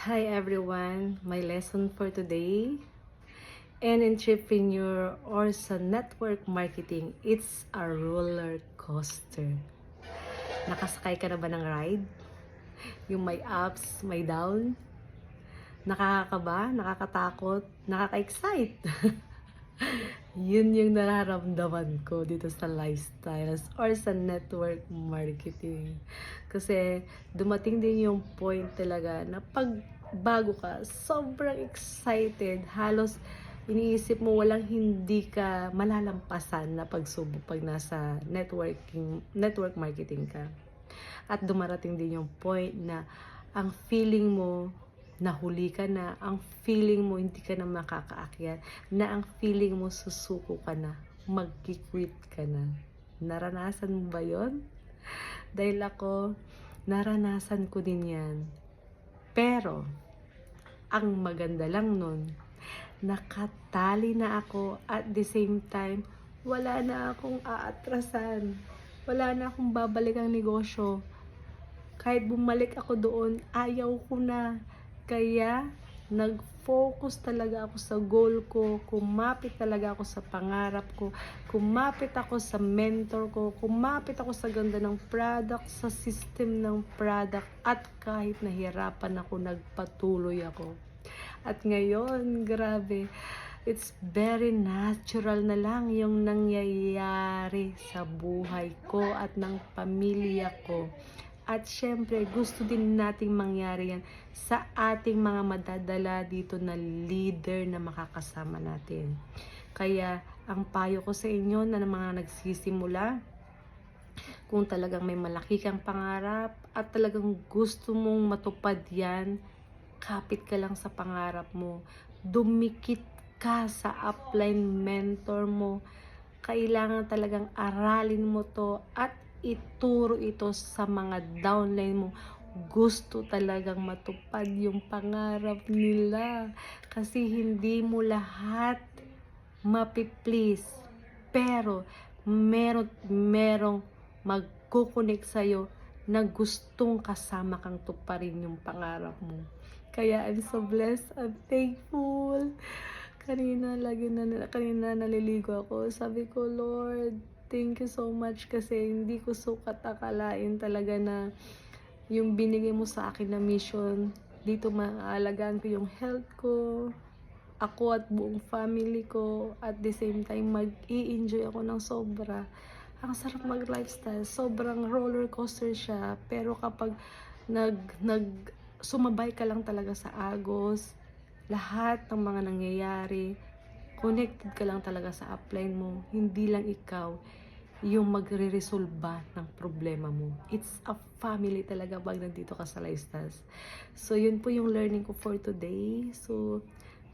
Hi everyone, my lesson for today. An entrepreneur or sa network marketing, it's a roller coaster. Nakasakay ka na ba ng ride? Yung may ups, may down? Nakakakaba, nakakatakot, nakaka-excite. Yun yung nararamdaman ko dito sa lifestyles or sa network marketing. Kasi dumating din yung point talaga na pag bago ka, sobrang excited. Halos iniisip mo walang hindi ka malalampasan na pagsubok pag nasa network marketing ka. At dumarating din yung point na ang feeling mo nahuli ka na, ang feeling mo hindi ka na makakaakyat, na ang feeling mo susuko ka na, mag-quit ka na. Naranasan mo ba yon? Dahil ako, naranasan ko din yan. Pero, ang maganda lang nun, nakatali na ako at the same time, wala na akong aatrasan. Wala na akong babalik ang negosyo. Kahit bumalik ako doon, ayaw ko na. Kaya, nag-focus talaga ako sa goal ko, kumapit talaga ako sa pangarap ko, kumapit ako sa mentor ko, kumapit ako sa ganda ng product, sa system ng product, at kahit nahirapan ako, nagpatuloy ako. At ngayon, grabe, it's very natural na lang yung nangyayari sa buhay ko at ng pamilya ko. At syempre, gusto din nating mangyari yan sa ating mga madadala dito na leader na makakasama natin. Kaya, ang payo ko sa inyo na mga nagsisimula, kung talagang may malaki kang pangarap at talagang gusto mong matupad yan, kapit ka lang sa pangarap mo. Dumikit ka sa upline mentor mo. Kailangan talagang aralin mo to at ituro ito sa mga downline mo. Gusto talagang matupad yung pangarap nila. Kasi hindi mo lahat mapiplease. Pero merong magkukunik sa'yo na gustong kasama kang tuparin yung pangarap mo. Kaya I'm so blessed, I'm thankful. Kanina naliligo ako. Sabi ko, Lord, thank you so much kasi hindi ko sukat akalain talaga na yung binigay mo sa akin na mission. Dito maaalagaan ko yung health ko, ako at buong family ko. At the same time, mag-i-enjoy ako ng sobra. Ang sarap mag-lifestyle. Sobrang roller coaster siya. Pero kapag sumabay ka lang talaga sa agos, lahat ng mga nangyayari, connected ka lang talaga sa upline mo, hindi lang ikaw yung magre-resolba ng problema mo. It's a family talaga pag nandito ka sa lifestyles. So, yun po yung learning ko for today. So,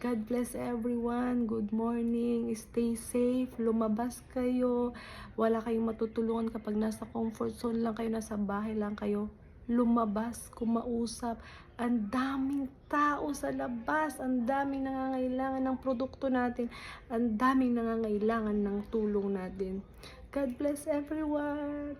God bless everyone. Good morning. Stay safe. Lumabas kayo. Wala kayong matutulungan kapag nasa comfort zone lang kayo, nasa bahay lang kayo. Lumabas, kumausap. Ang daming tao sa labas. Ang daming nangangailangan ng produkto natin. Ang daming nangangailangan ng tulong natin. God bless everyone.